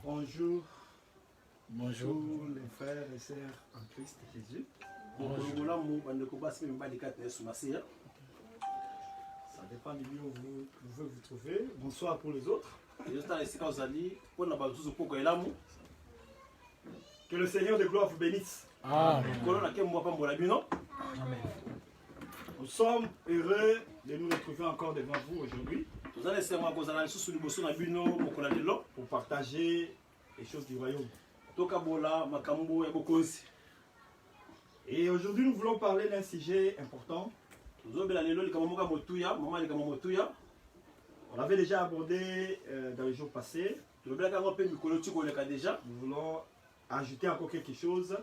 Bonjour. Bonjour. Tous les frères et sœurs en Christ Jésus. Bonjour. Ça dépend du lieu où vous pouvez vous trouver. Bonsoir pour les autres. Que le Seigneur de gloire vous bénisse. Amen. Nous sommes heureux de nous retrouver encore devant vous aujourd'hui pour partager les choses du royaume. Et aujourd'hui, nous voulons parler d'un sujet important. On l'avait déjà abordé dans les jours passés. Nous voulons ajouter encore quelque chose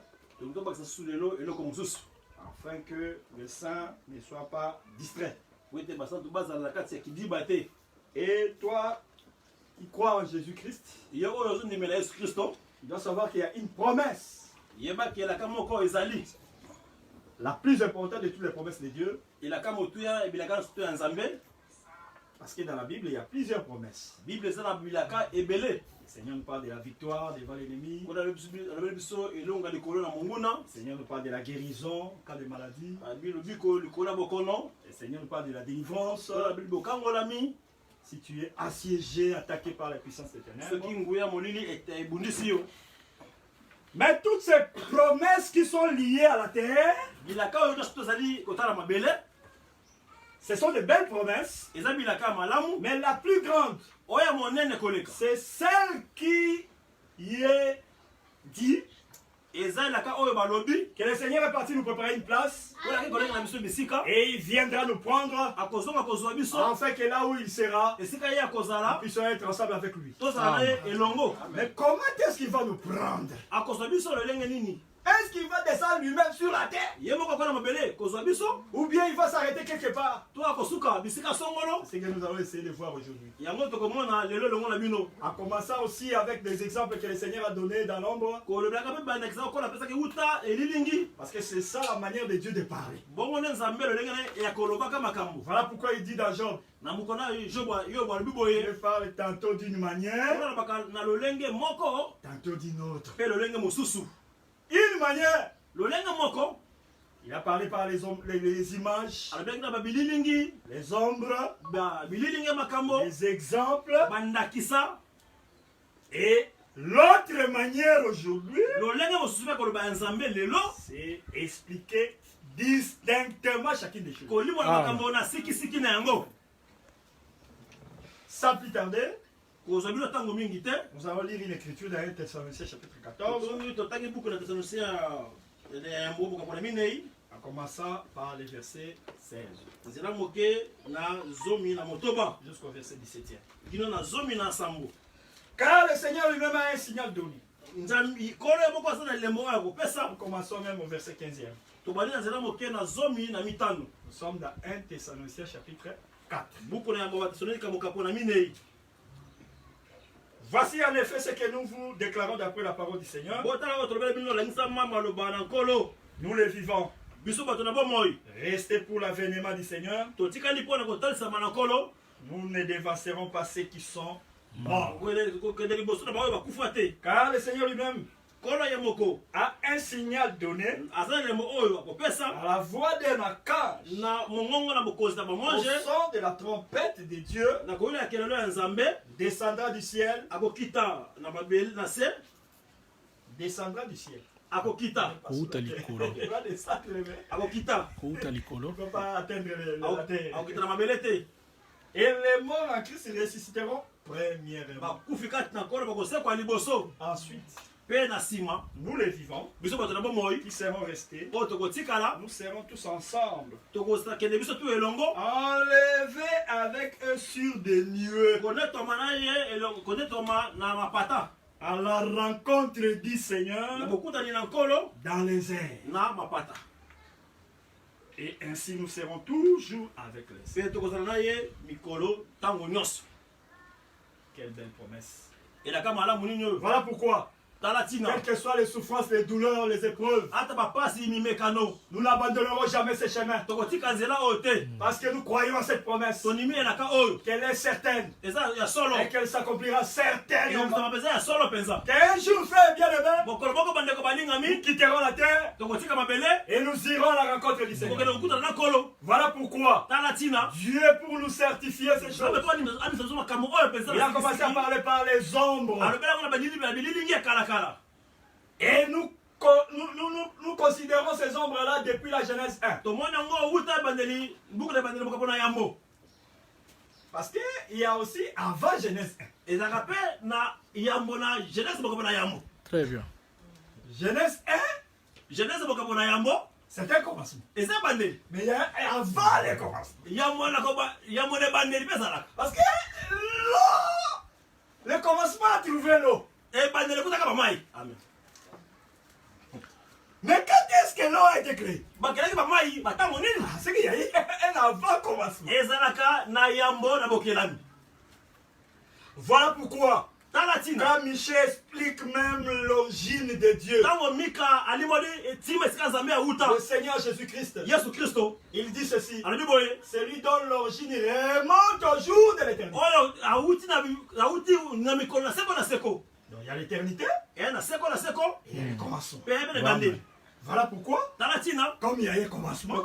afin que le saint ne soit pas distrait. Et toi qui crois en Jésus-Christ, tu dois savoir qu'il y a une promesse. La plus importante de toutes les promesses de Dieu. Parce que dans la Bible, il y a plusieurs promesses. Le Seigneur nous parle de la victoire devant l'ennemi. Le Seigneur nous parle de la guérison en cas de maladie. Le Seigneur nous parle de la délivrance. Si tu es assiégé, attaqué par la puissance des ténèbres. Mais toutes ces promesses qui sont liées à la terre, ce sont de belles promesses. Mais la plus grande, c'est celle qui y est dit que le Seigneur est parti nous préparer une place et il viendra nous prendre afin que là où il sera, nous puissions être ensemble avec lui. Mais comment est-ce qu'il va nous prendre? Est-ce qu'il va descendre lui-même sur la terre? Ou bien il va s'arrêter quelque part? C'est que nous allons essayer de voir aujourd'hui. En commençant aussi avec des exemples que le Seigneur a donnés dans l'ombre. Parce que c'est ça la manière de Dieu de parler. Voilà pourquoi il dit dans Job, il parle tantôt d'une manière, tantôt d'une autre. Une manière. Il a parlé par les images, les ombres, les exemples. Et l'autre manière aujourd'hui, c'est expliquer distinctement chacune des choses. Sans plus tarder, nous allons lire une écriture dans 1 Thessaloniciens chapitre 14. En commençant par le verset 16. Jusqu'au verset 17. Car le Seigneur lui-même a un signal donné. Nous commençons même au verset 15e. Nous sommes dans 1 Thessaloniciens chapitre 4. Voici en effet ce que nous vous déclarons d'après la parole du Seigneur. Nous les vivons. Restez pour l'avènement du Seigneur. Nous ne dévancerons pas ceux qui sont morts. Car le Seigneur lui-même a un signal donné à la voix d'un archange, au son de la trompette de Dieu, descendra du ciel, descendra du ciel. Et les morts en Christ ressusciteront premièrement. Ensuite, nous les vivants, qui seront restés, nous serons tous ensemble, enlevés avec eux sur des nuées, à la rencontre du Seigneur dans les airs. Et ainsi nous serons toujours avec les saints. Quelle belle promesse. Voilà pourquoi quelles que soient les souffrances, les douleurs, les épreuves, nous n'abandonnerons jamais ce chemin. Parce que nous croyons en cette promesse. Qu'elle est certaine. Et qu'elle s'accomplira certainement. Qu'un jour, frère bien-aimé, nous quitterons la terre et nous irons à la rencontre du Seigneur. Voilà pourquoi Dieu, pour nous certifier ces choses, il a commencé à parler par les ombres. Et nous considérons ces ombres-là depuis la Genèse 1. Parce qu'il y a aussi avant Genèse 1. Très bien. Genèse 1, c'est un commencement. Mais il y a un avant le commencement. Parce que le commencement a trouvé l'eau. Mais quand est-ce que l'eau a été créée? C'est qu'il y a eu un avant-commencement. Voilà pourquoi, quand Michel explique même l'origine de Dieu, le Seigneur Jésus-Christ, il dit ceci: celui dont l'origine remonte au jour de l'éternité. Donc il y a l'éternité et le commencement. Voilà pourquoi, comme il y a un commencement,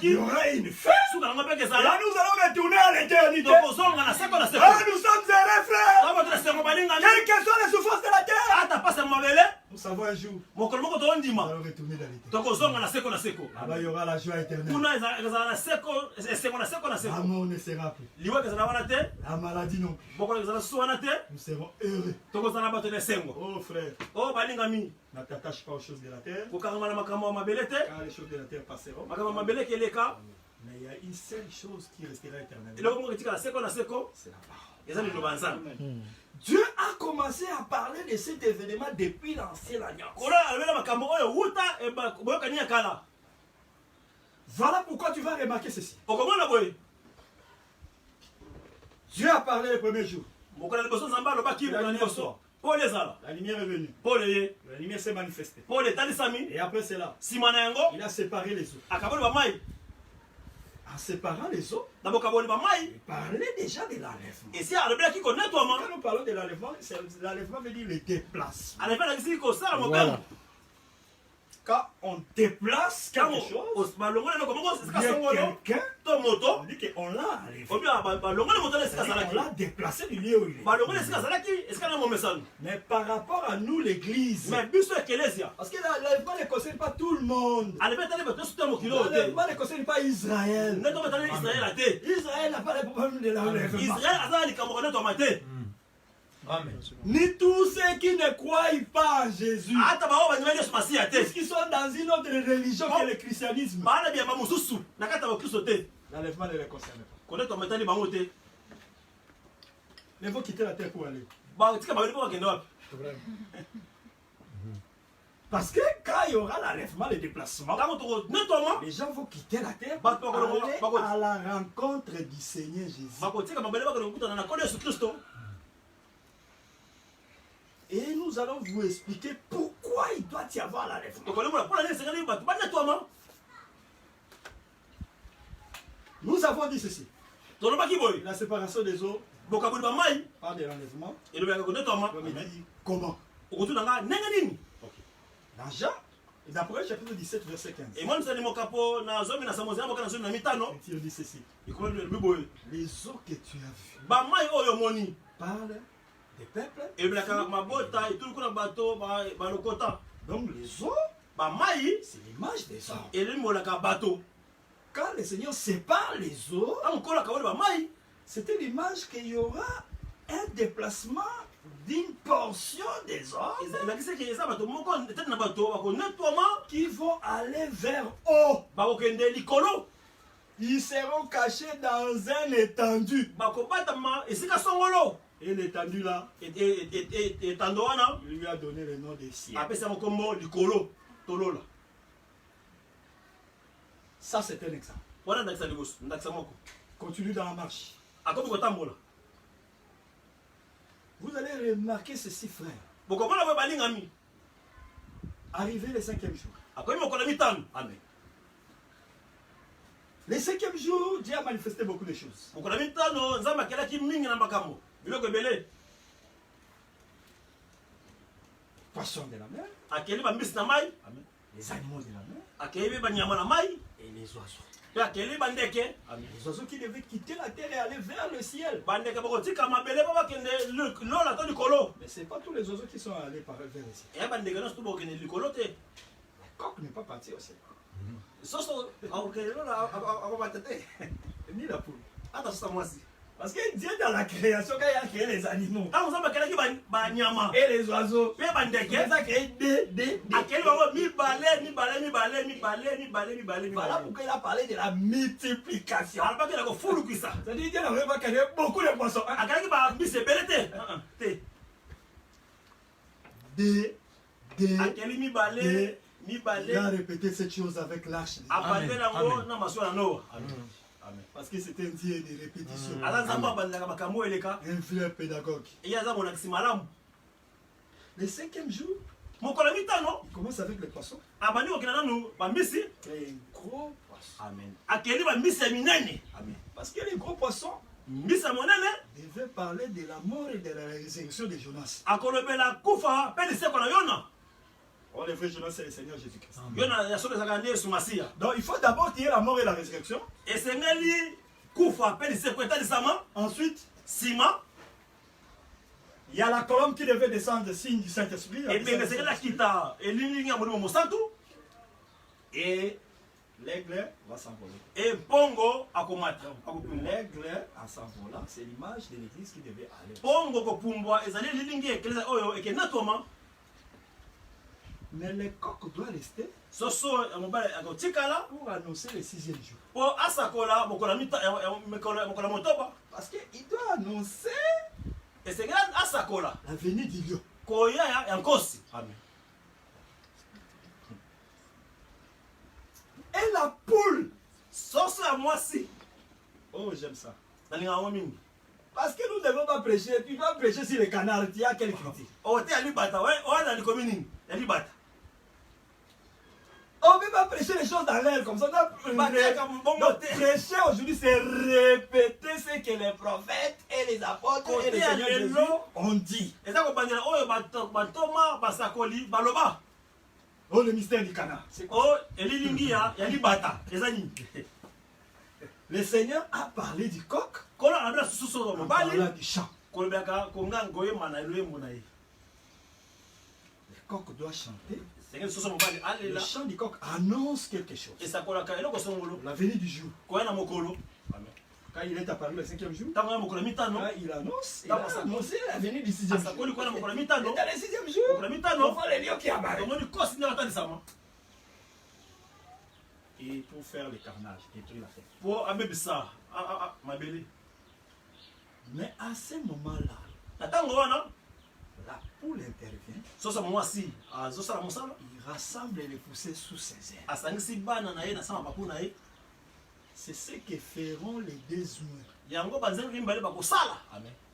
il y aura une fin. Et là, nous allons retourner à l'éternité. Là, nous sommes heureux, frère. Quelles que soient les souffrances de la terre, nous savons un jour, nous allons retourner dans l'éternité. Là-bas, il y aura la joie éternelle. L'amour ne sera plus. La maladie non plus. Nous serons heureux. Oh frère, ne t'attache pas aux choses de la terre, car les choses de la terre passeront. Mais il y a une seule chose qui restera éternellement. C'est la parole. Dieu a commencé à parler de cet événement depuis l'ancienne alliance. Voilà pourquoi tu vas remarquer ceci. Dieu a parlé le premier jour. La lumière est venue. La lumière s'est manifestée. Et après cela, il a séparé les eaux. En séparant les eaux, il parlait déjà de l'enlèvement. Quand nous parlons de l'enlèvement veut dire le déplacement. Voilà. Quand on déplace quelque chose, quelqu'un, on dit qu'on l'a enlevé. On l'a déplacé du lieu où il est. Mais par rapport à nous, l'église, parce que l'enlèvement ne concerne pas tout le monde. L'enlèvement ne concerne pas Israël. Israël n'a pas le problème de l'enlèvement. Amen. Ni tous ceux qui ne croient pas en Jésus, puisqu'ils sont dans une autre religion que le christianisme, l'enlèvement ne les concerne pas. Mais vous quittez la terre pour aller. Parce que quand il y aura l'enlèvement, le déplacement, les gens vont quitter la terre pour aller à la rencontre du Seigneur Jésus. Et nous allons vous expliquer pourquoi il doit y avoir l'enlèvement. Nous avons dit ceci. La séparation des eaux par de l'enlèvement. Comment? Dans Jean, dans Apocalypse chapitre 17, verset 15. Il dit ceci. Les eaux que tu as vues parlent des peuples. Donc les eaux, c'est l'image des hommes. Quand le Seigneur sépare les eaux, c'était l'image qu'il y aura un déplacement d'une portion des hommes qui vont aller vers haut. Ils seront cachés dans un étendu. Et l'étendu là, il lui a donné le nom de ciel. Ça, c'est un exemple. Continue dans la marche. Vous allez remarquer ceci, frère. Arrivé le 5e jour. Amen. Le 5e jour, Dieu a manifesté beaucoup de choses. Poissons de la mer. Amen. Les animaux de la mer. Et les oiseaux. Amen. Les oiseaux qui devaient quitter la terre et aller vers le ciel. Mais ce n'est pas tous les oiseaux qui sont allés vers le ciel. Le coq n'est pas parti au ciel. Ni la poule. Parce que Dieu dans la création, quand il a créé les animaux et les oiseaux, il a créé des. Voilà pourquoi il a parlé de la multiplication. C'est-à-dire qu'il n'avait pas créé beaucoup de poissons. Il a répété cette chose avec l'arche. Parce que c'était un Dieu de répétition. Un vrai pédagogue. Le 5e jour, il commence avec les poissons. Et un gros poisson. Amen. Parce que les gros poissons devaient parler de la mort et de la résurrection de Jonas. Oh, le vrai Jonas, c'est le Seigneur Jésus-Christ. Donc il faut d'abord qu'il y ait la mort et la résurrection. Ensuite, il y a la colombe qui devait descendre, signe du Saint-Esprit. Et l'aigle va s'envoler. L'aigle, en s'envolant, c'est l'image de l'église qui devait aller. Mais le coq doit rester pour annoncer le 6e jour. Parce qu'il doit annoncer la venue du lion. Et la poule. Oh, j'aime ça. Parce que nous ne devons pas prêcher. Tu dois prêcher sur les canards. Il y a quelle critique? On ne peut pas prêcher les choses dans l'air comme ça. Donc, prêcher aujourd'hui, c'est répéter ce que les prophètes et les apôtres et les Seigneurs Jésus ont dit. Oh, le mystère du canard. Le Seigneur a parlé du coq. En parlant du chant. Le coq doit chanter. Le chant du coq annonce quelque chose. La venue du jour. Quand il est apparu le 5e jour, il annonce. Il a annoncé la venue du 6e jour. Et dans le 6e jour, on voit les lions qui apparaissent. Et pour faire le carnage, détruire la terre. Mais à ce moment-là, la poule intervient. Il rassemble les poussées sous ses ailes. C'est ce que feront les deux humains.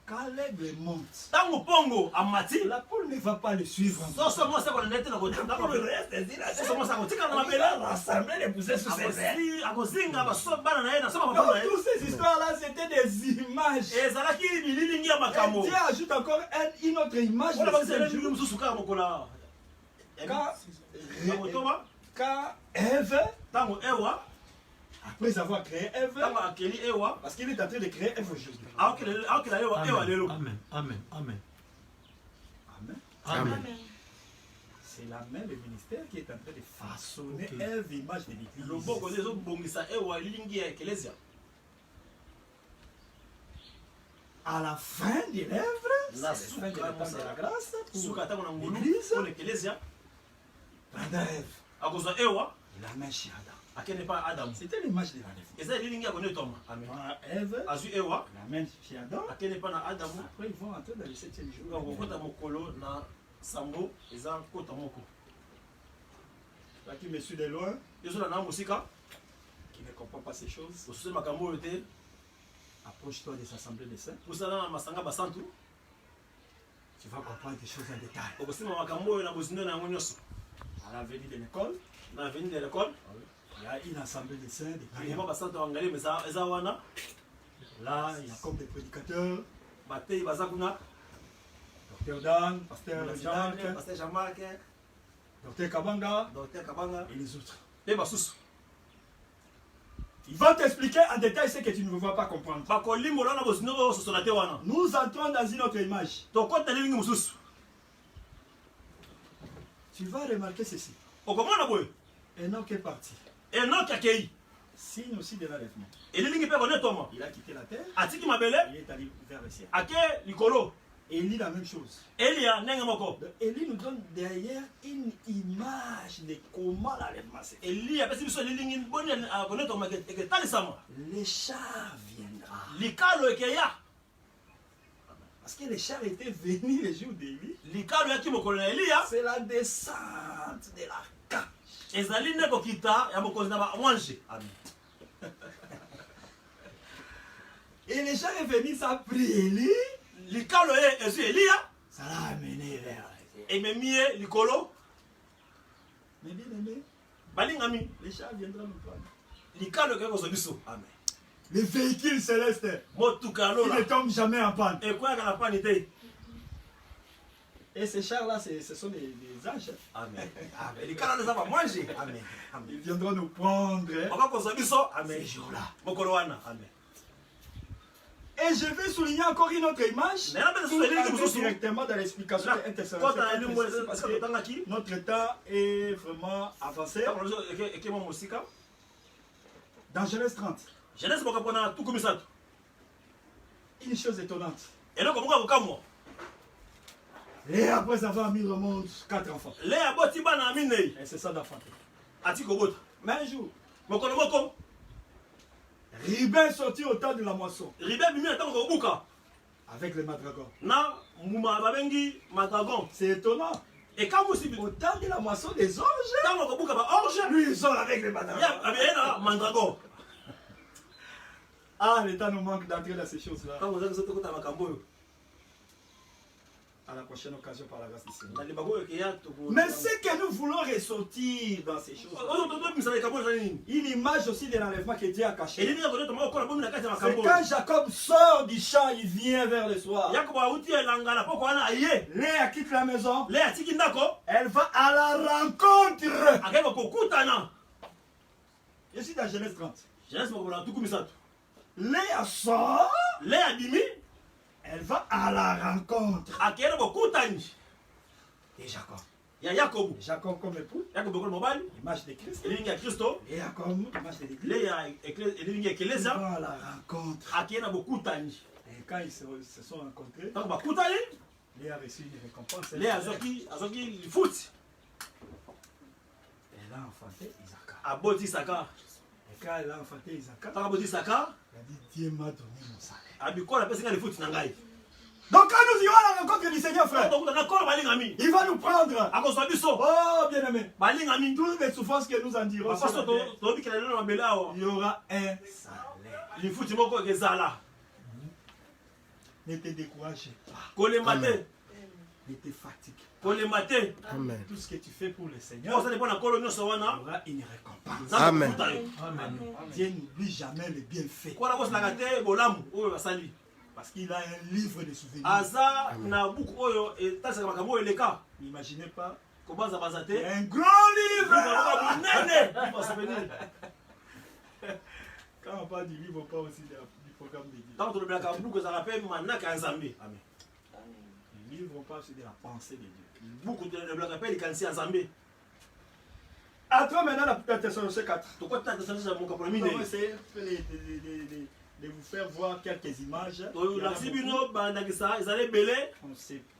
Quand l'aigle monte, la poule ne va pas le suivre. La poule reste il va rassembler les poussées sous ses ailes. Donc toutes ces histoires-là, c'était des images. Et Dieu ajoute encore une autre image. Quand Ève, après avoir créé Ève, parce qu'il est en train de créer Ève aujourd'hui. Amen. Amen. Amen. Amen. Amen. C'est la même le ministère qui est en train de façonner Ève, image de l'église. À la fin de l'œuvre, c'est la fin de l'état de la grâce pour l'église. Pendant Ève, il a mis chez Adam. C'était l'image de l'enlèvement. Ève, il a mis chez Adam. Après, ils vont entrer dans le 7e jour. Là qui me suit de loin, qui ne comprend pas ces choses, approche-toi des assemblées des saints. Tu vas comprendre des choses en détail. À l'avenue de l'école, il y a une assemblée de saints, de il y a prières. pas ça dans l'anglais, mais ça wana. Là, il y a comme des prédicateurs. Bate bazakuna. Docteur Dan, Pasteur Jean-Marc, Pasteur Jean-Marc, Docteur Kabanga Docteur Kabanga et les autres. et Basus. Il va t'expliquer en détail ce que tu ne vas pas comprendre. Bakolimbo lana bosino sosonate wana. Nous entrons dans une autre image. To kota lingi mususu. Tu vas remarquer ceci. Okomona boy. Enoch est parti. Enoch akei. Signe aussi de l'enlèvement. Elilingi pe konetoma. Il a quitté la terre. Atiki mabele. Il est allé vers le ciel. Ake likolo. Élie, la même chose. Elia nenga moko. Donc, Élie nous donne derrière une image de comment l'enlèvement s'est fait. Elia pesi biso elilingi boni konetoma ke talisama. Le char viendra. Likalo ekeya. Parce que les chars étaient venus les jours d'Élie. Likalo yaki mokolo na Elia. C'est la descente de la cage. Ezali ne kokita ya mokonzi na ba mwanje. Amen. Et les chars est venu, ça a pris Élie. Likalo e ezu Elia. Ça l'a amené vers le ciel. Ememie likolo. Mais bien aimé, Balingami. les chars viendront nous prendre. Likalo ke kozo biso. Amen. Les véhicules célestes, Motuka ils ne lola. tombent jamais en panne. E kwa kana pani te. Et ces chars-là, ce sont des anges. Amen. Amen. Likalo ne zaba mwanje. Amen. Ils viendront nous prendre Baka kozo biso. Amen. ces jours-là. Mokolo wana. Amen. Et je vais souligner encore une autre image. Mais là, Pour entrer directement dans l'explication de Intercellence. Parce que notre temps est vraiment avancé. Dans Genèse 30, Genèse bokapona tuku misatu. une chose étonnante. Eloko moka kokamwa. Et après avoir mis au monde 4 enfants. Le aboti bana aminei. Et c'est ça d'enfanter. Ati kobota. Mais un jour, Mokolo moko. Ribin sortit au temps de la moisson Ribe bimi atango kobuka. avec les madragons. Na muma babengi matagon. C'est étonnant. Et quand vous sibi Au temps de la moisson des anges, tango kobuka ba orge. lui ils sont avec les madragons. Ya abena mandragon. Ah, le temps nous manque d'entrer dans ces choses-là. Tango zazo tokota makambo. À la prochaine occasion par la grâce du Seigneur. Na libago ekeya toko. Mais ce que nous voulons ressortir dans ces choses, Ozo toto misala kambo zani. une image aussi de l'enlèvement que Dieu a caché. Elini ko to moko bomi na kati C'est makambo. quand Jacob sort du champ, il vient vers le soir. Yakobo auti elangala poko wana aye. Léa quitte la maison, Le atiki ndako. elle va à la rencontre. Akeba kokutana. Je suis dans Genèse 30. Genèse mokolo tuku misatu. Léa sort, Le abimi. elle va à la rencontre Akere bokutani. de Jacob. Ya Yakobo. Jacob comme époux, Yakobo ko mobali. image de Christ. Elingi ya Kristo. Léa comme image de l'Église. Le ya elingi ya Ils Ekeleza. vont à la rencontre. Akere na bokutani. Et quand ils se sont rencontrés, Tango bakutani. Léa a reçu une récompense. Le azoki lifuti. Elle a enfanté Isaac. Aboti saka. Et quand elle a enfanté Isaac, Tango aboti saka. elle a dit Dieu m'a donné mon salaire. Abikola pesi nga lifuti na ngai. Donc quand nous irons à la rencontre du Seigneur, frère, Tokutana kolo balingami. il va nous prendre. Akozwa biso. Oh, bien-aimé. Balingami. Toutes les souffrances que nous endirons, sur Bapaso la terre, to bikela lelo mabele awo. il y aura un salaire. Lifuti moko ekezala. Ne te décourage pas. Kolema te. Ne te fatigue Kolema te. pas. Tout ce que tu fais pour le Seigneur, Oza lepona kolo nyonso il y wana. aura une récompense. Nzambe Amen. akofuta yo. Dieu n'oublie jamais les bienfaits. Kwana kosilaka te bolamu oyo basali. Parce qu'il a un livre de souvenirs. Aza na buku oyo etasaka makambo oyo eleka. N'imaginez pas. Kobanza baza te. Il y a un grand livre. Livre. Quand on parle du livre, on parle aussi du programme de Dieu. Ntango tolobelaka buku ezalaka mpe manaka ya nzambe. Le livre, on parle aussi de la pensée de Dieu. Buku tolobelaka mpe likanisi ya nzambe. Entrons maintenant dans la Thessaloniciens 4. Tokota tesalisha mokapo na Nous allons minei. essayer de vous faire voir quelques images. tolakisi bino bandakisa ezali ebele.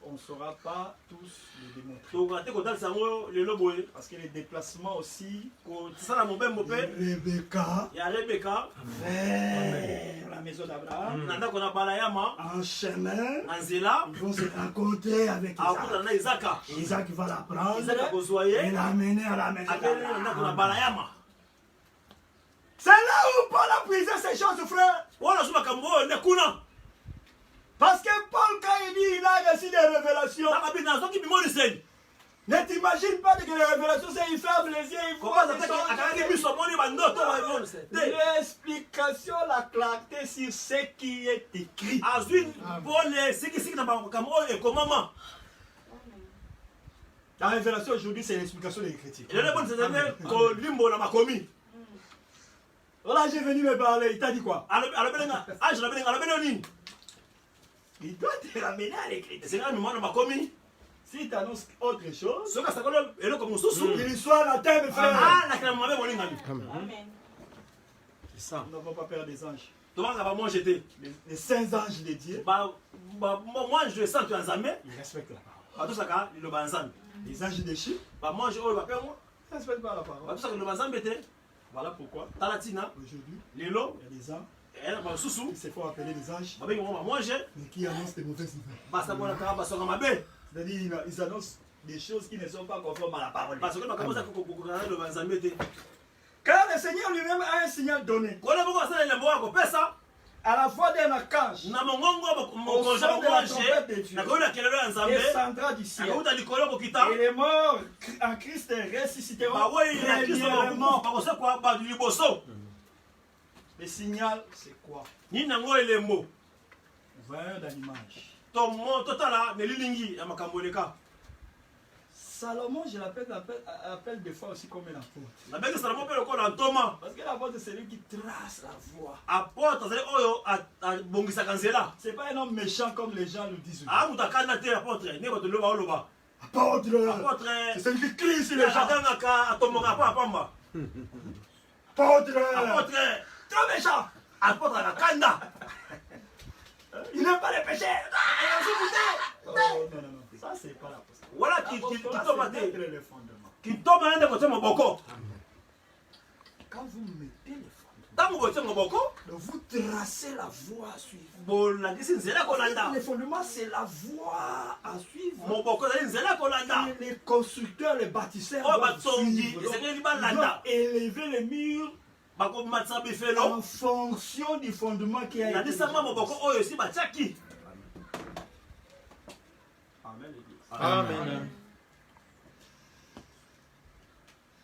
On ne saura pas tous les démontrer. tokoka te kotalisa yango lelo boye. Parce que les déplacements aussi, kotisala mobembo mpe Rebecca ya rebeka vers la maison d'Abraham, na ndako na balayama en chemin, na nzela ils vont se rencontrer avec akutana Isaac. na izaka. Isaac va la prendre Isaka akozwa et ye l'amener à la maison akende na ndako na d'Abraham. balayama. C'est là où Paul a prisé ces choses, frère. wana so makambo oyo nde kuna. Parce que Paul, quand il dit il a reçu reçu des révélations. Ne t'imagine pas que les révélations, c'est il ferme les yeux, il voit des choses. L'explication, la clarté sur ce qui est écrit. La révélation aujourd'hui, c'est l'explication de l'écriture. Voilà, j'ai venu me parler, il t'a dit quoi? Il doit te ramener à l'écriture. Si tu annonces autre chose, qu'il soit la terre, frère. Amen. C'est ça. Nous n'avons pas peur des anges. Les saints anges de Dieu, ils respectent la parole. Les anges déchus, ils ne respectent pas la parole. Voilà pourquoi aujourd'hui, il y a des anges qui se font appeler des anges, mais qui annoncent des mauvaises nouvelles. C'est-à-dire ils annoncent des choses qui ne sont pas conformes à la parole. Car le Seigneur lui-même a un signal donné. À la voix d'un archange, au son de la trompette de Dieu, descendra du ciel. Et les morts en Christ ressusciteront premièrement. Le signal, c'est quoi? Voyons dans l'image. Salomon, je l'appelle des fois aussi comme un apôtre. Parce que l'apôtre, c'est lui qui trace la voie. Ce n'est pas un homme méchant comme les gens le disent. Apôtre, c'est celui qui crie sur les gens. Apôtre, trop méchant. Il n'aime pas les péchés. Oh, non. Ça, c'est pas l'apôtre. Voilà qui tombe à quand vous mettez les fondements, vous tracez la voie à suivre. Les fondements, c'est la voie à suivre. Les constructeurs, les bâtisseurs doivent suivre. Ils doivent élever les murs en fonction du fondement qui a été. Amen.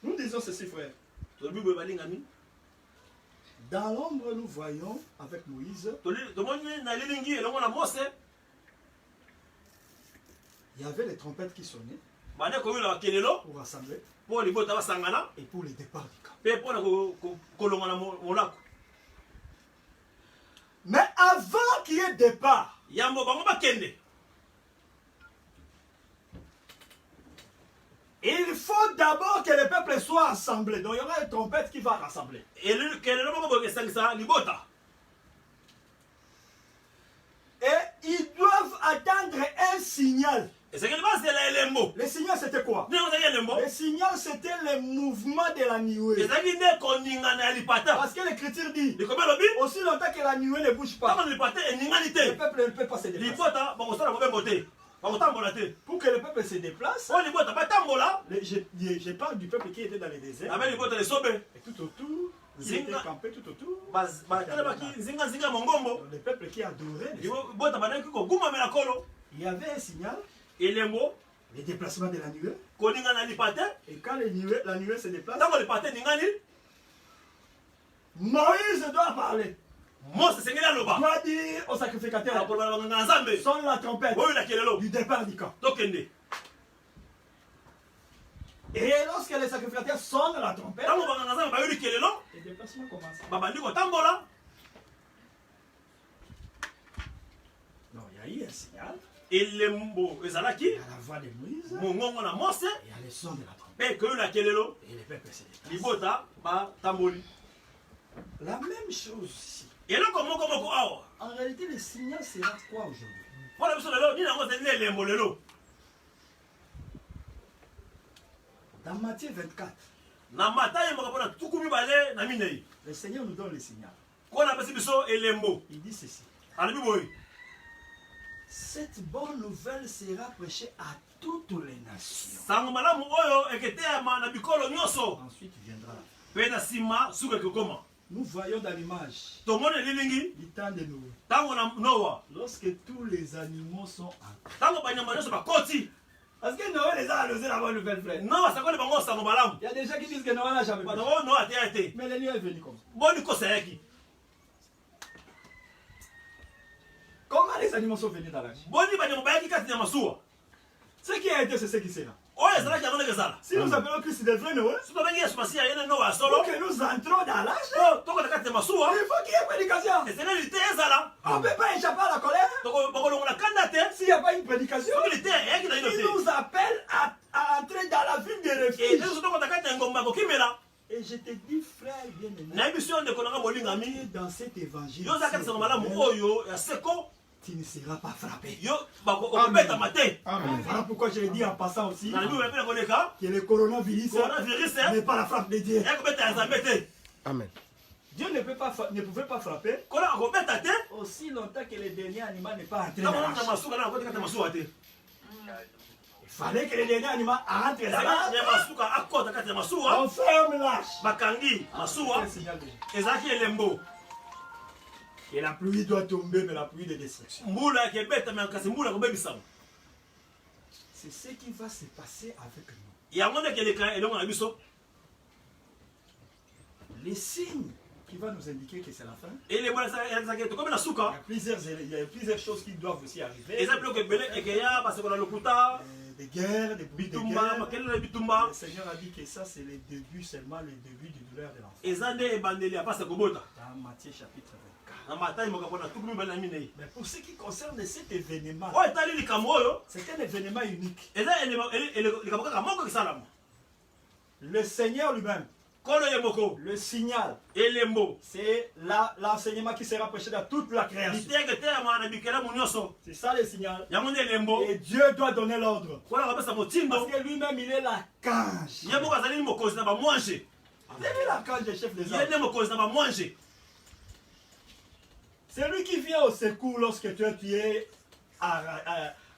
Nous disons ceci, frère. Dans l'ombre, nous voyons avec Moïse, il y avait les trompettes qui sonnaient pour rassembler et pour le départ du camp. Mais avant qu'il y ait départ, il faut d'abord que le peuple soit assemblé. Donc il y aura une trompette qui va rassembler. Et ils doivent attendre un signal. Le signal c'était quoi? Le signal c'était le mouvement de la nuée. Parce que l'écriture dit, aussi longtemps que la nuée ne bouge pas, le peuple ne peut pas se déplacer. Pour que le peuple se déplace, je parle du peuple qui était dans les déserts. Et tout autour, ils étaient campés tout autour. Le peuple qui adorait. Il y avait un signal. Le déplacement de la nuée. Et quand la nuée se déplace, Moïse doit parler. Doit dire au sacrificateur, sonne la trompette du départ du camp. Et lorsque les sacrificateurs sonnent la trompette, le déplacement commence. Non, il y a eu un signal. Il y a la voix de Moïse. Il y a le son de la trompette. Et le peuple se déplace. La même chose ici. En réalité, le signal sera quoi aujourd'hui? Dans Matthieu 24, le Seigneur nous donne le signal. Il dit ceci. Cette bonne nouvelle sera prêchée à toutes les nations. Ensuite viendra la fin. Nous voyons dans l'image Tout le monde est lilingi. du temps de Noé. Tango na Noah. Lorsque tous les animaux sont en Tango banyama nyonso bakoti. parce que Noé les a annoncés là-bas le frère. Noah sakoli bango sango malamu. Il y a des gens qui disent que Noé n'a jamais Bana péché. wo Noah te été. Mais l'ennemi est venu comme ça. Boni ko sayaki. Comment les animaux sont venus dans la vie? Boni banyama bayaki kati ya masuwa. Ce qui a été, c'est ce qui sera. Oyo ezalaki yango ndenge ezala. Si nous appelons Christ des vrais Noé, Soki tobengi Yesu Masiya yene Noah solo. pour que nous entrons dans l'âge, Po tokota kati ya masuwa. il faut qu'il y ait prédication. Eseneli te ezala. On ne peut pas échapper à la colère Bakolongola kanda te. s'il n'y a pas une prédication. Soki te eyaki na ino Il te. nous appelle à entrer dans la ville de Et refuge. Yesu tokota kati ya ngomba kokimela. Et je te dis, frère bien-aimé, Na biso yo ndeko nanga molingami. dans cet évangile, Yo ozala kati sango malamu oyo ya seko. tu ne seras pas frappé. Yo bakobetama te. Voilà pourquoi je l'ai dit en passant aussi Na libi wepele koleka. que le coronavirus Coronavirus n'est pas la frappe de Dieu. ekobeta ya nzambe te. Amen. Dieu ne pouvait pas frapper Kola akobeta te. aussi longtemps que le dernier animal n'est pas entré Ntango dans na l'arche. masuka na akoti kati ya masuwa te. Il fallait que le dernier animal entre Ezalaki là-bas. ya masuka akota kati ya masuwa. On ferme l'arche. Bakangi masuwa. C'est le signal déjà. Ezalaki elembo. Et la pluie doit tomber, mais la pluie de destruction. Mbula ekebeta me kasi mbula ekobebisama. C'est ce qui va se passer avec nous. Yango nde keleka elongo na biso. Les signes qui vont nous indiquer que c'est la fin. Elembo ezalaki tokomi na suka. Il y a plusieurs choses qui doivent aussi arriver. Eza biloko ebele ekeya baseko na lokuta. Des guerres, des bruits de Bitumba guerre. makelele na bitumba. Le Seigneur a dit que ça, c'est le début, seulement le début du douleur de l'enfant. Eza nde ebandeli ya pasi ekobota. Dans Matthieu chapitre 24. Na matayi moko mpona tuku mibale na minei. Mais pour ce qui concerne cet événement, Oyo etali likambo oyo. c'est un événement unique. Eza likambo kaka moko esalama. Le Seigneur lui-même, Kolo ye moko. le signal, Elembo. c'est l'enseignement qui sera prêché dans toute la création. Liteke te ya mwana bikelamu nyonso. C'est ça le signal. Yango nde elembo. Et Dieu doit donner l'ordre. Kola kapesa Parce motindo. que lui-même, il est l'archange. Ye moko azali mokonzi na bamwanje. C'est lui l'archange des chefs des Ye armes. nde mokonzi na bamwanje. C'est lui qui vient au secours lorsque toi, tu es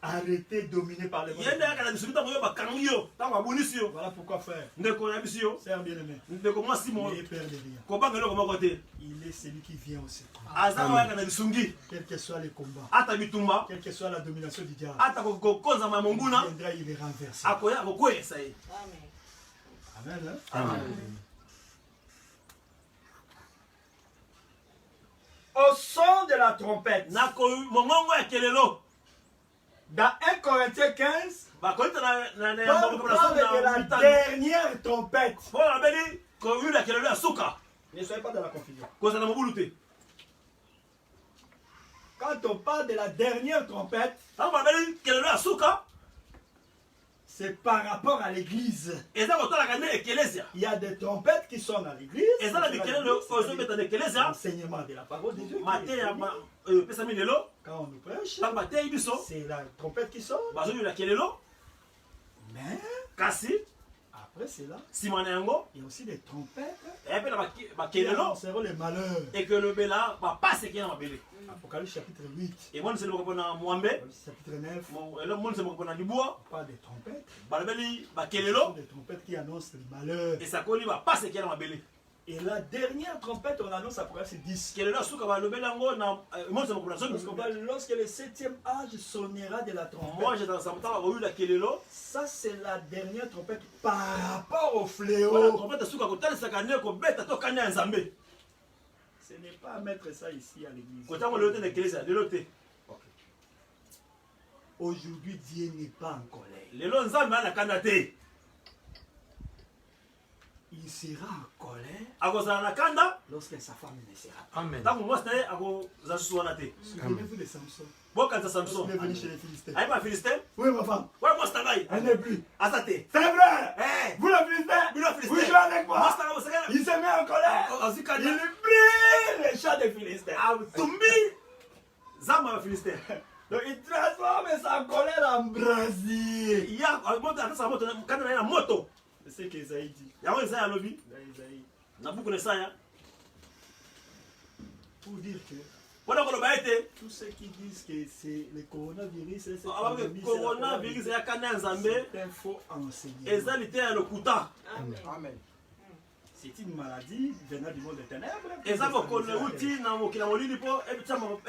arrêté, dominé par les Ye nde yaka na biso ntango yo bakangi yo. Ntango babunisi yo. Voilà pourquoi, frère, Ndeko na biso yo. sœur bien-aimé, Ndeko mwasi mo. n'ayez peur de rien. Kobanga eloko moko te. Il est celui qui vient au secours. Aza wayaka na bisungi. Quel que soit les combats, Ata bitumba. quelle que soit la domination du diable, Ata kokonzama ya il monguna. viendra, il est renversé. Akoya akokweyesa ye. Amen. Hein? Amen. Au son de la trompette, Nako mongongo ya kelelo. dans 1 Corinthiens 15, Bakoyita na Paul parle de la dernière trompette. Paul abeli koyula ya kelelo ya suka. Ne soyez pas dans la confusion. Kozala mobulu te. Quand on parle de la dernière trompette, Ntango babeli kelelo ya suka. c'est par rapport à l'église. Eza kotalaka nde ekelesia. Il y a des trompettes qui sont dans l'église. Eza na bikelelo oyo ezobeta na ekelesia. L'enseignement de la parole de Dieu. Mate ya epesami lelo. Quand on nous prêche, Ntango bateyi biso. c'est la trompette qui sonne. Bazoyola kelelo. Mais Kasi après cela, nsima na yango. il y a aussi des trompettes Eya mpe na qui bakelelo. annonceront les malheurs. Ekelobela bapasi ekeya na mabele. Apocalypse chapitre 8, emoniseli moko mpona mwambe. Apocalypse chapitre 9, emoniseli moko mpona libwa. on parle des trompettes. Balobeli Ce sont bakelelo. des trompettes qui annoncent les malheurs. Esakoli bapasi ekeya na mabele. Et la dernière trompette, on annonce Apocalypse 10. kelelo ya suka balobeli yango na emoniseli moko mpona Parce zomi. qu'on parle, lorsque le 7e âge sonnera de la Moi trompette, j'étais dans sa motard bakoyola kelelo. ça c'est la dernière trompette par rapport au Wana fléau. trompete suka kotalisaka nde kobeta to kanda ya nzambe. Ce n'est pas mettre ça ici à l'église. Kotango lelo te na ekelesa lelo te. Aujourd'hui, Dieu n'est pas en colère. Lelo nzambe ana kanda te. Il sera en colère Akozala na kanda. lorsque sa femme ne sera pas. Amen. Ntango mwasi na ye akozala susu wana te. Souvenez-vous de Samson. Bokanisa Samson Samson. est venu chez les Philistins. Ayebi bafilistin. Oui, ma femme. Wana mwasi na ngai. Elle n'est plus. Aza te. C'est vrai. Eh, Vous, les Philistins, bino vous filistin. jouez avec moi. Mwasi na ngai mosakana. Il se met en colère. Ozwi Il kanda. brille les chats des Philistins. Atumbi. Zamba ya bafilistin. Donc il transforme sa colère en brasier. Ya moto atasa moto kanda na ye na moto. C'est ce qu'Esaïe dit. Yango Isaya alobi. Dans Esaïe. Na buku na Isaya. Pour dire que Wana koloba ete. tous ceux qui disent que c'est le coronavirus, c'est Ababe coronavirus ya kanda ya nzambe. c'est un faux enseignement. Eza lite ya lokuta. Amen. C'est une maladie venant du monde des ténèbres. Et ça, vous connaissez,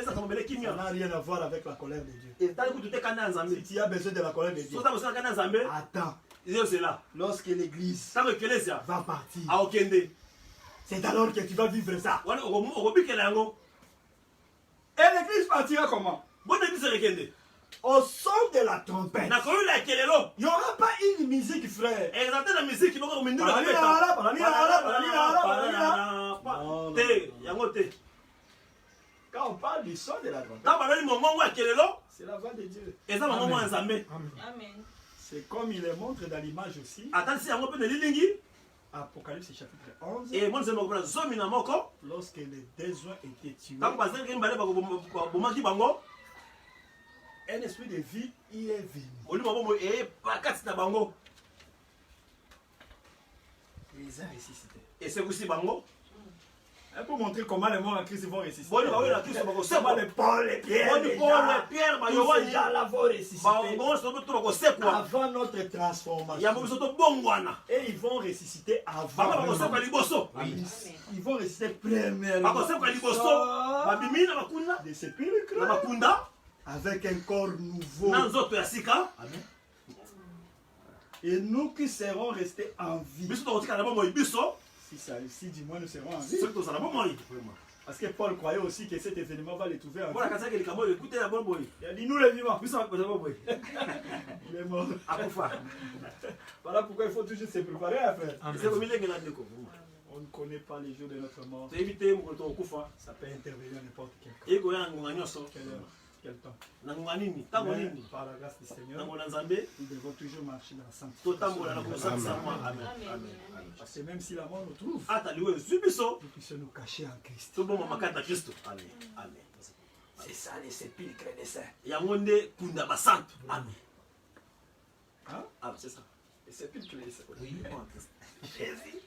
ça n'a rien à voir avec la colère de Dieu. si Si tu as besoin de la colère de Dieu, attends. Lorsque l'église va partir, c'est alors que tu vas vivre ça. Et l'église partira comment? Au son de la trompette. Il n'y aura pas une musique, frère. Quand on parle du son de la trompette, c'est la voix de Dieu. C'est comme il le montre dans l'image aussi. Apocalypse chapitre 11. Lorsque les désuets étaient tués, un esprit de vie y est venu. Il les a ressuscités. Pour montrer comment les morts en Christ vont ressusciter. Comment les Paul, les Pierre, tous ces gens-là vont ressusciter avant notre transformation. Et ils vont ressusciter avant. Ils vont ressusciter premièrement des sépulcres avec un corps nouveau. Et nous qui serons restés en vie. Si du moins nous serons en vie. Parce que Paul croyait aussi que cet événement va les trouver en vie. Il a dit nous les vivants. Il est mort. Voilà pourquoi il faut toujours se préparer à faire. On ne connaît pas les jours de notre mort. Ça peut intervenir à n'importe quel heure. Quel temps? Par la grâce du Seigneur, nous devons toujours marcher dans la sainteté. Parce que même si la mort nous trouve, nous puissions nous cacher en Christ. C'est ça les sépulcres des saints. Hein? C'est ça. Les sépulcres des saints. Jésus.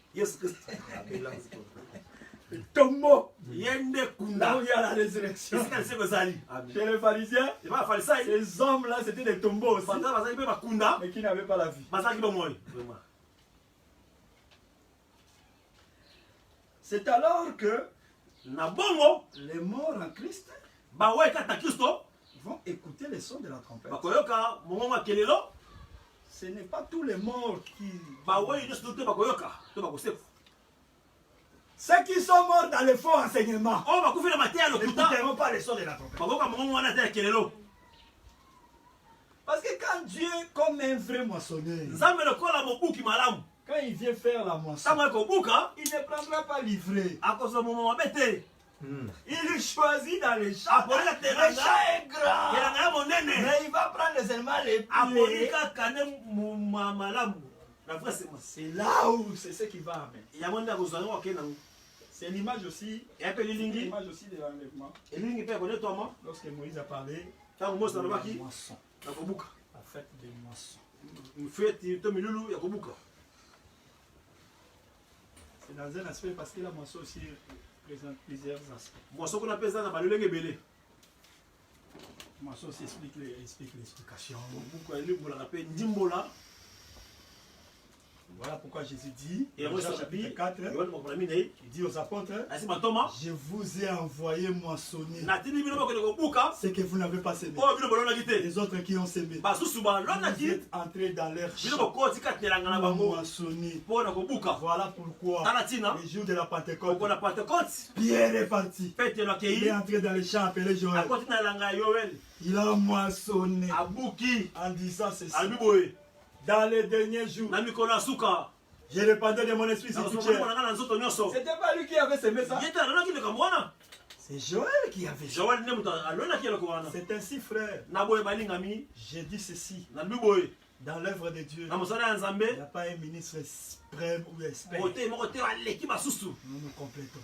Le tombeau. Là où il y a la résurrection. Chez les pharisiens, ces hommes-là, c'était des tombeaux aussi, mais qui n'avaient pas la vie. C'est alors que les morts en Christ vont écouter les sons de la trompette. Ce n'est pas tous les morts qui... Ceux qui sont morts dans le faux enseignement n'écouteront pas les sons de la trompette. Parce que quand Dieu, comme un vrai moissonneur, quand il vient faire la moisson, il ne prendra pas l'ivraie. Il choisit dans les champs. Le champ est grand, mais il va prendre les éléments les plus. C'est là où c'est ce qui va amener. C'est l'image aussi de l'enlèvement. Lorsque Moïse a parlé de la moisson, la fête des moissons. C'est dans un aspect parce que la moisson aussi présente plusieurs aspects. Moisson aussi explique l'explication. Voilà pourquoi Jésus dit, dans Jean chapitre 4, il dit aux apôtres, je vous ai envoyé moissonner ce que vous n'avez pas semé. Les autres qui ont semé, vous êtes entrés dans leur champ pour moissonner. Voilà pourquoi, le jour de la Pentecôte, Pierre est parti. Il est entré dans les champs appelés Joël. Il a moissonné en disant ceci. Dans les derniers jours, j'ai répandu de mon esprit sur toute chair. C'était pas lui qui avait semé ça. C'est Joël qui avait semé. C'est ainsi, frère. J'ai dit ceci. Dans l'œuvre de Dieu, il n'y a pas un ministre suprême ou expert. Nous nous complétons.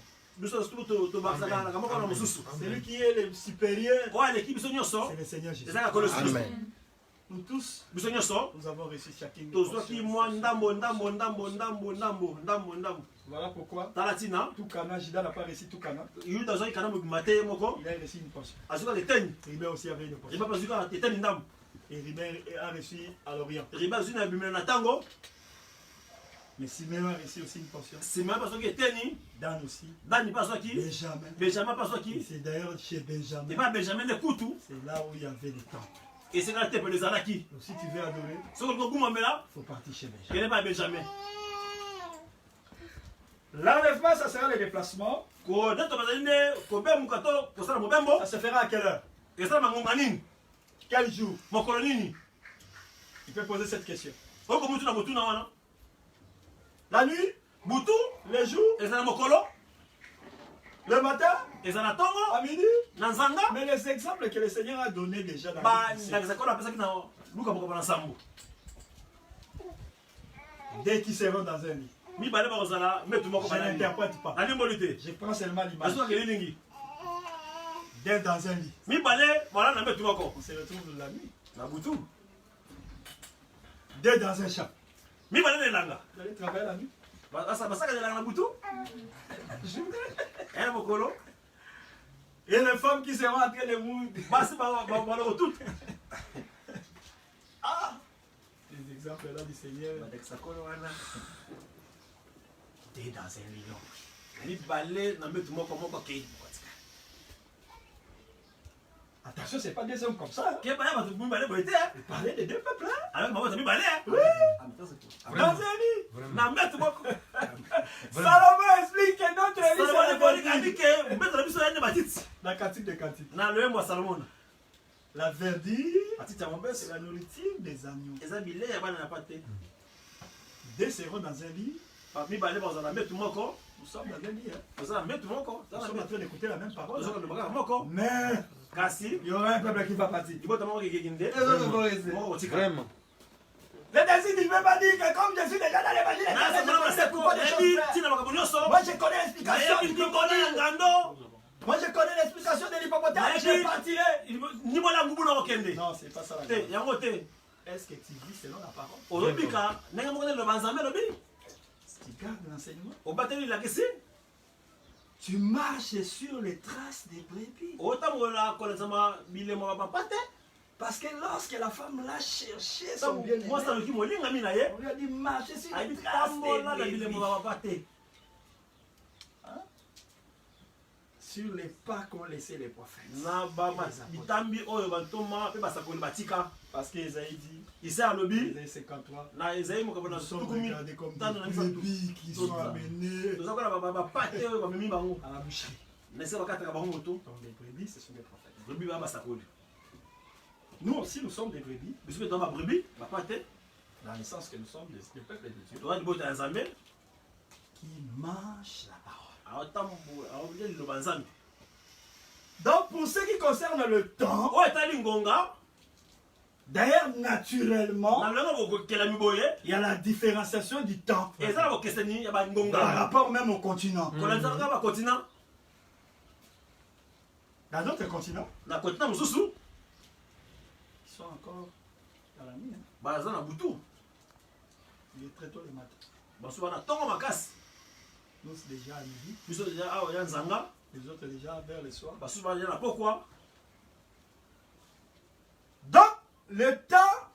Celui qui est le supérieur, c'est le Seigneur Jésus. Amen. Nous tous, nous avons reçu chacun une portion. Voilà pourquoi tout Cana, Judas n'a pas reçu tout Cana. Il a reçu une portion. Ribé aussi avait une portion. Et Ribé a reçu à l'Orient. Mais Siméon a reçu aussi une portion. Siméon pas qui était Dan aussi. Dan pas qui. Benjamin. Benjamin pas qui. C'est d'ailleurs chez Benjamin. Et pas Benjamin de Koutou. C'est là où il y avait le temple. Et c'est là que les Anaki. Donc si tu veux adorer, ce que il faut partir chez Benjamin. Il n'est pas Benjamin. L'enlèvement, ça sera le déplacement. Ça se fera à quelle heure? Quel jour? Il peut poser cette question. La nuit? Les jours? Le matin? À midi? Mais les exemples que le Seigneur a donnés déjà dans la Bible, dès qu'ils seront dans un lit. Je n'interprète pas. Je prends seulement l'image. Dès dans un lit. On se retrouve la nuit. Dès dans un champ. Vous allez travailler la nuit. Et les femmes qui seront en train de mourir. Ah! Les exemples là du Seigneur. Dès dans un lion. Attention, c'est pas des hommes comme ça. Il parlait des deux peuples. Oui. Dans un lit. Salomon explique que notre lit, c'est la cantique de cantique. La verdure, c'est la nourriture des agneaux. Dès seront dans un lit. Nous sommes dans un lit. Nous sommes en train d'écouter la même parole. Mais il y aura un peuple qui va partir. Vraiment. Le désir, il ne veut pas dire que comme je suis déjà dans l'évangile, moi je connais l'explication. Moi je connais l'explication de l'hippopotame. Je partirai. Non, c'est pas ça la question. Est-ce que tu vis selon la parole? Tu gardes l'enseignement? Tu marches sur les traces des brebis. Parce que lorsque la femme l'a cherché, son bien-aimé, on lui a dit marcher sur les traces des brebis. Hein? Sur les pas qu'ont laissé les prophètes. Parce qu'Ésaïe dit, Ésaïe 53, nous sommes regardés comme des brebis qui sont amenés à la boucherie. Donc les brebis, ce sont des prophètes. Nous aussi, nous sommes des brebis. Dans le sens que nous sommes des peuples de Dieu qui mangent la parole. Donc, pour ce qui concerne le temps, d'ailleurs, naturellement, il y a la différenciation du temps par rapport même au continent. Dans d'autres continents, ils sont encore dans la nuit. Il est très tôt le matin. Nous, c'est déjà à midi. Les autres déjà vers le soir. Donc, le temps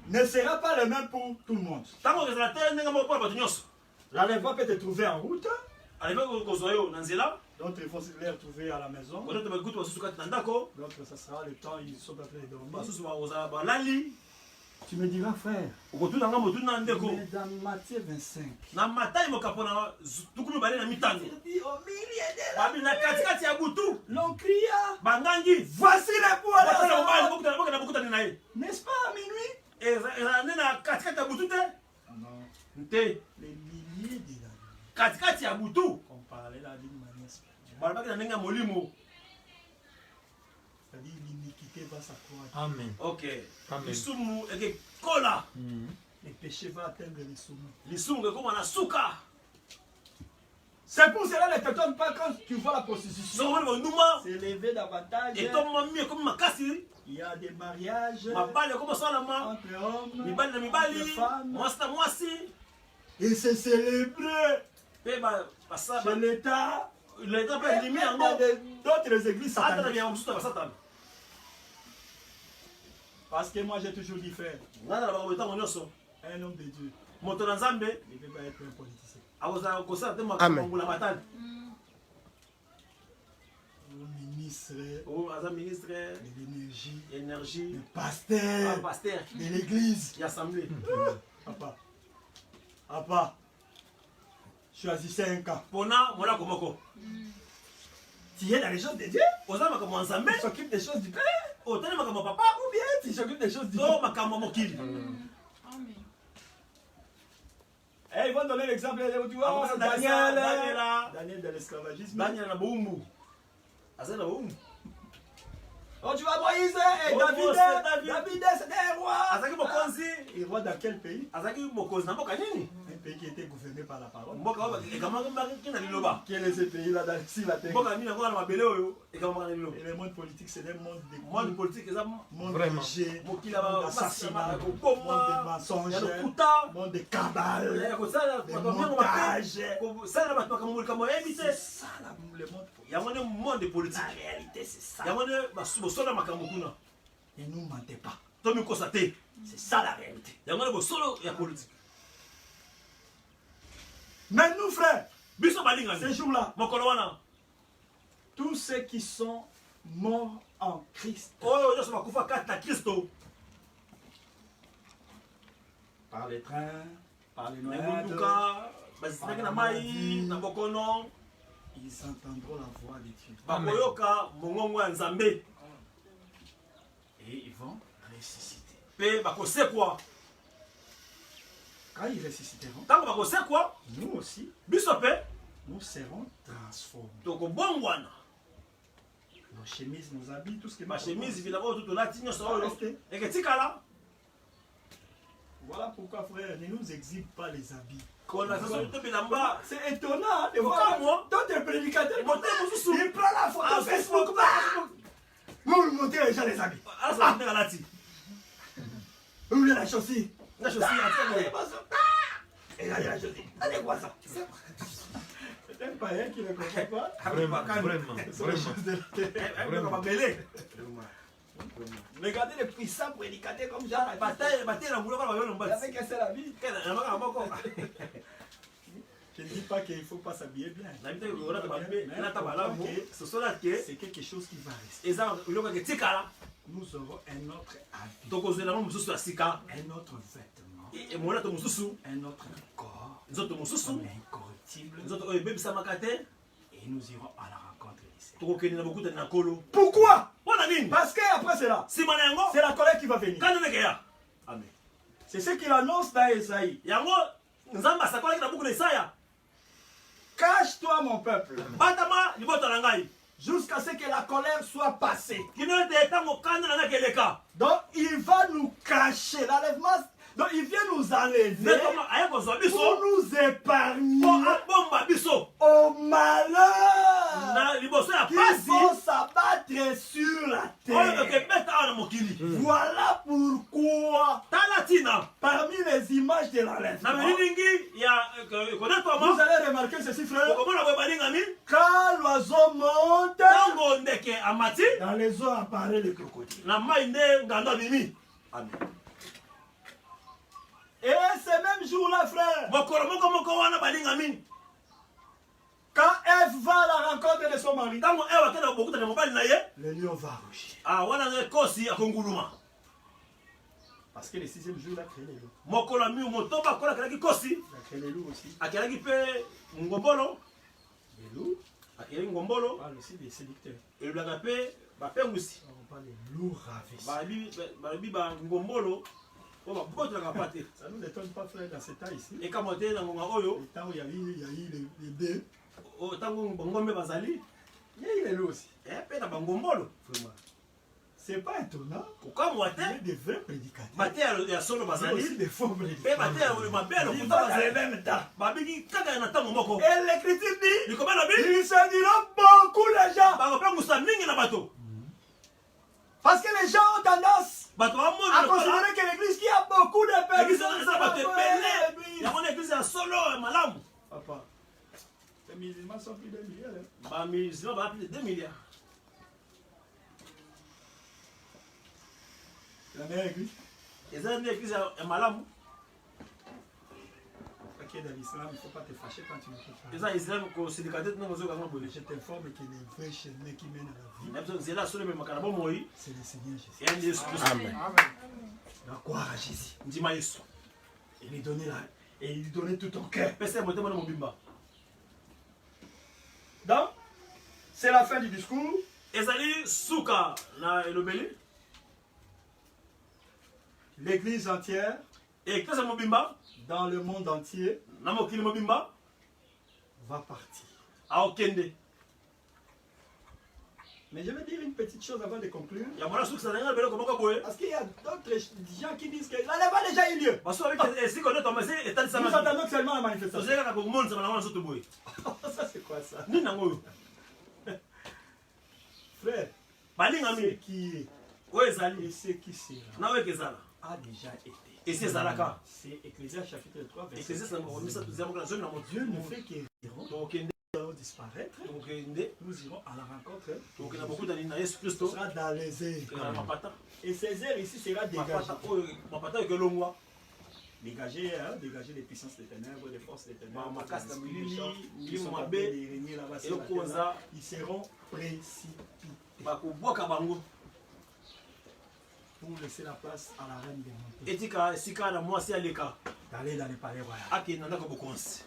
ne sera pas le même pour tout le monde. L'enlèvement peut te trouver en route. D'autres, il faut les retrouver à la maison. D'autres, ça sera le temps, ils sont en train de dormir. Tu me diras, frère, mais dans Matthieu 25, il dit au milieu l'on cria, voici l'époux à la. N'est-ce pas à minuit? Non. Les milliers de l'année. On parlait là d'une manière spirituelle. C'est-à-dire l'iniquité va s'accroître. Amen. Ok. Amen. Le péché va atteindre les sommets. C'est pour cela que ne t'étonne pas quand tu vois la prostitution s'élever davantage. Il y a des mariages entre hommes, entre femmes. Et c'est célébré chez l'État. D'autres églises sataniques. Parce que moi j'ai toujours dit, frère, un homme de Dieu moto na nzambe ne peut pas être un politicien. akozala kosala te Amen. makangula matani Ministre aza ministre de l'énergie, énergie le pasteur pasteur de l'église. ya assemblée Papa, choisissez un camp. mpona molako moko Tu es dans les choses de Dieu. oza makambo ya nzambe Tu s'occupe des choses du Père. otali makambo ya papa Ou bien tu s'occupes des choses du to Père. makambo ya mokili Eh, ils vont donner l'exemple. Tu vois, Ah, Daniel. Daniela. Daniel de l'esclavagisme. daniel na bowumbu aza na bowumbu Oh, tu vois Moïse et Oh, David. c'est David. David, c'était un roi. azalaki mokonzi Et roi dans quel pays? azalaki mokonzi na mboka nini Un pays qui était gouverné par la parole. mboka oyo ekamaki na liloba Quel est ce pays-là sur la terre? mboka nini yango na mabele oyo ekamaka na liloba Et le monde politique, c'est des mondes de monde politique eza monde Vraiment. péché, mokili monde d'assassinat, monde de kokoma mensonges, ya lokuta monde de cabale, ya kosala de bato bango mabe montage. kosala bato makambo likambo oyebi te C'est ça le monde politique. yango nde monde politique La réalité, c'est ça. yango nde bosolo ya makambo kuna Ne nous mentez pas. to mikosa te C'est ça la réalité. yango nde bosolo ya politique Mais nous, frères, biso ces balingani jours-là, mokolo wana tous ceux qui sont morts en Christ, oyo nyonso bakufa kati na kristo par les trains, par les na noyades, munduka bazisinaki na mai na bokono ils entendront la voix de Dieu. bakoyoka mongongo ya nzambe Et ils vont ressusciter. mpe bakosekwa Quand ils ressusciteront, ntango bakosekwa nous aussi, biso mpe nous serons transformés. tokobongwana Nos chemises, nos habits, tout ce que nous bachemise portons. bilamba oyo tolati nyonso oyo Restez. eketikala Voilà pourquoi, frère, ne nous exhibe pas les habits. kolakisa to bilamba C'est étonnant de Pourquoi moi? voir d'autres prédicateurs. Moté mosusu. Il prend la photo Ah, Facebook. Nous montrer les gens les habits. alasa ndenge alati Où est la chaussure? na chosi atiango Regardez la chaussure. Allez, quoi ça? C'est un païen qui ne comprend pas. Vraiment, vraiment, Ce sont les vraiment. choses de la terre. ayebaka babele Regardez les puissants prédicateurs comme Jean. bateye na ngula kala babelo Il mbati avait un seul habit. nabaka moko Je ne dis pas qu'il ne faut pas s'habiller bien. nabi te kolata babe elata Mais malamu que sosola ke c'est quelque chose qui va rester. eza biloko eketikala Nous aurons un autre habit, tokozwelango mosusu ya sika un autre vêtement, monato mosusu un autre corps, nzoto mosusu incorruptible. nzoto oyo ebebisamaka te Et nous irons à la rencontre du Seigneur. tokokende na bokutani na nkolo Pourquoi? mpona nini Parce qu'après cela, nsima na yango c'est la colère qui va venir. kanda nekeya amen C'est ce qu'il annonce dans Esaïe. yango nzambe asakolaki na buku na isaya Cache-toi, mon peuple, batama libota na ngai jusqu'à ce que la colère soit passée. kino ete ntango kanda na ngai keleka Donc, il va nous cacher. L'enlèvement, donc il vient nous enlever ndetoma aye kozwa biso pour nous mpo épargner abomba biso au malheur na liboso ya qui pasi vont s'abattre sur la oyo terre. ekebeta awa na mokili Voilà pourquoi, tala ntina parmi les images de na l'enlèvement, bililingi ya vous konetwama allez remarquer ceci, frère. okomona boye balingami Quand l'oiseau monte, ntango ndeke amati dans les eaux apparaît le crocodile. na mai nde ngando abimi amen Et ce même jour-là, frère, mokolo moko wana balingami quand Ève va à la rencontre de son mari, ntango ewa akenda bokutana mobali na ye le lion va rougir. wana ekosi akonguluma Parce que le sixième jour, il a créé les loups. mokolo ya motoba akola akelaki kosi Il a créé les loups aussi. akelaki mpe ngombolo Les loups, akelaki ngombolo on parle aussi des séducteurs. elobelaka mpe bapengwisi On parle des loups ravisseurs. balobi bangombolo oyo babotelaka pa te Ça ne nous étonne pas, frère, dans ce temps ici. ekama te na ngonga oyo Le temps où il y a eu les bœufs, ntango bangombe bazali il y a eu les loups aussi. mpe na bangombolo Vraiment. C'est pas étonnant. kokamwa Il y a te des vrais prédicateurs. bate ya solo Il y a aussi bazali des faux mpe prédicateurs. bate ya mabe ya Ils lokuta vont dans bazali les mêmes temps. babiki kaka na ntango moko Et l'écriture dit, likoma lobi il se dira beaucoup de gens. bakopengusa mingi na bato Parce que les gens ont tendance bato à bamoni considérer que l'église qui a beaucoup de personnes. eza bato ebele yango na eglize ya solo ya malamu Papa, les musulmans sont plus de milliers. Hein. bamisilma baa plus de 2 milliards La meilleure église. eza nde eglize ya malamu que dans l'islam, il ne faut pas te fâcher quand tu ne peux pas. eza islam kosidikate tina kozokanga boye Je t'informe que le vrai chemin qui mène à la vie, na nzela solo ememaka na bomoi c'est le Seigneur Jésus. eyandi yesu kristo La croire à Jésus. ndima yesu Et lui donner tout ton cœur. pesa motema na mobimba Donc, c'est la fin du discours. ezali suka na elobeli L'église entière, eklese mobimba dans le monde entier, na mokili mobimba va partir. aokende Mais je vais dire une petite chose avant de conclure. ya mwana sukisa na ngai beloko moko boye Parce qu'il y a d'autres gens qui disent que l'enlèvement a déjà eu lieu. baso babiki esika oyo tomasi Nous etalisamaki attendons seulement la manifestation. tozali kaka komonisama na wana nzoto boye Ça, c'est quoi ça? nini yango oyo Frère, ce balingami qui est oyo et ezali ce qui sera na oyo ekezala a déjà été. esi ezalaka C'est Ecclésiaste chapitre 3, verset eklesi na mokomisa tozia moko na zomi na Dieu ne moto fait qu'iront, tokende nous disparaître. tokende Nous irons à la rencontre. tokende na bokutani na yesu Ce kristo sera dans les airs. na mapata Et ces airs ici sera dégagé. mapata oyo ekelongwa Dégager, hein, dégager les puissances des ténèbres, les forces des ténèbres. Makasi na les esprits milili, méchants qui milimo sont en train mabe, de régner là-bas sur la terre, ekonza là. Ils seront précipités bakobwaka bango pour laisser la place à la reine des montées. etika esika na mwasi aleka D'aller dans les palais royaux. akende na ndako bokonzi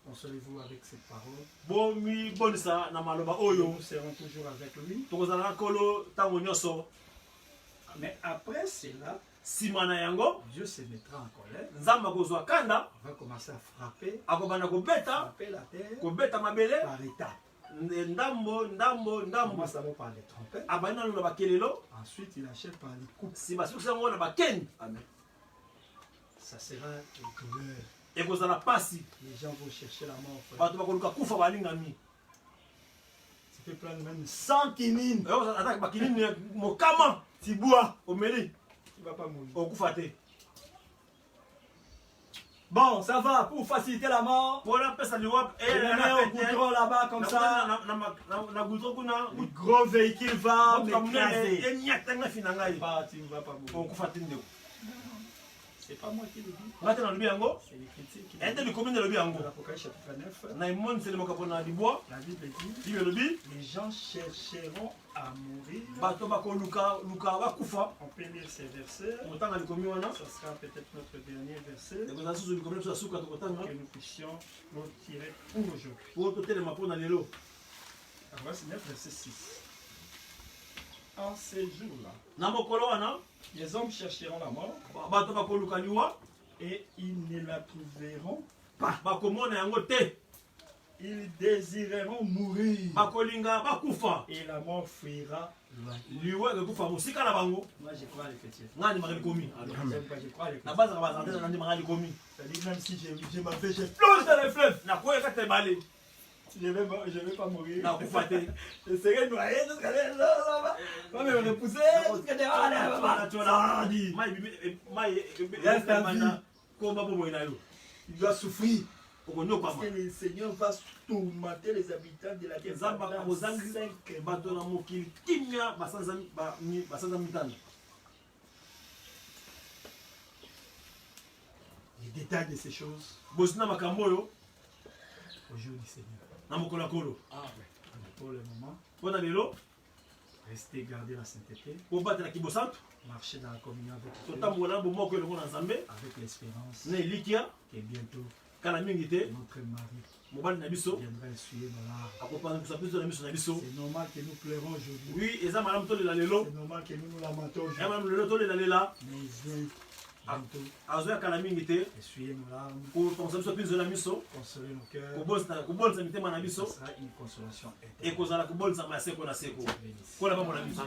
Consolez-vous avec cette parole. bomibonisa na maloba Et oyo nous serons toujours avec lui. tokozala na nkolo ntango nyonso Mais après cela, nsima na yango Dieu se mettra en colère. nzambe akozwa kanda On va commencer à frapper, akobanda kobeta frapper la terre kobeta mabele par étapes. ndambo On commence d'abord par les trompettes. abandi nano na bakelelo Ensuite, il achève par les coups. nsima soki yango na bakeni amen Ça sera une douleur. ekozala pasi Les gens vont chercher la mort. Frère. bato bakoluka kufa balingami Tu peux prendre même 100 kinines. ata bakinini mokama tibwa omeli Tu ne vas pas mourir. okufa te Bon, ça va. Pour faciliter la mort, mpona pesa liwa je les mets au goudron là-bas comme ça. na gudro kuna Le gros véhicule va m'écraser. enyatanga fi na ngai Bah, tu ne vas pas mourir. okufa te ndeko C'est pas moi qui le dis. ngai te nalobi yango C'est les critiques qui ete le disent. likomi nalobi yango Dans l'Apocalypse chapitre 9, na emoniseli makambo na libwa la Bible dit bible elobi les gens chercheront à mourir. bato bakoluka bakufa On peut lire ces versets. kotanga likomi wana Ce sera peut-être notre dernier verset ekozala susu likomi biso ya suka tokotanga que nous puissions nous tirer pour aujourd'hui. po totelema mpo na lelo Alors, voici 9, verset 6. En ces jours-là, na mokolo wana les hommes chercheront la mort bato bakoluka liwa et ils ne la trouveront. bakomona yango te Ils désireront mourir bakolinga bakufa et la mort fuira loin. liwa ekekufa mosika na bango Moi, je crois à l'Écriture. nga andimaka likomi J'aime pas, je crois à na l'Écriture. bazaka bazante na ndimaka likomi C'est-à-dire, même si je m'en vais, je plonge dans les fleuves. nakoyeka te bale Je vais pas mourir. nakufa te Je serai noyé jusqu'à on va me repousser jusqu'à koba boboye na yo Il doit souffrir. Parce okonyokama que le Seigneur va tourmenter les habitants de la terre. nzambe pendant akozangi 5 bato na mokili kimia basanza mitano Les détails de ces choses bosina makambo oyo au jour du Seigneur. na mokolo ya kolo Pour le moment, mpo na lelo restez, gardez la sainteté, kobatela kibosantu marchez dans la communion avec Dieu, totambola na bomoko elongo na nzambe avec l'espérance na elikia que bientôt kala mingi te notre mari mobali na biso viendra essuyer nos larmes. akopangisa biso na miso na biso C'est normal que nous pleurons aujourd'hui. wi eza malamu tolela lelo C'est normal que nous nous lamentons ya aujourd'hui. malamu lelo tolela lela Mais il vient bientôt azoya kala mingi te essuyer nos larmes, kotongisa biso mpe nzo na miso consoler nos cœurs. kobolisa mitema na Ce biso sera une consolation éternelle. ekozala kobolisama ya seko na seko Bénisse. mpona pambo na biso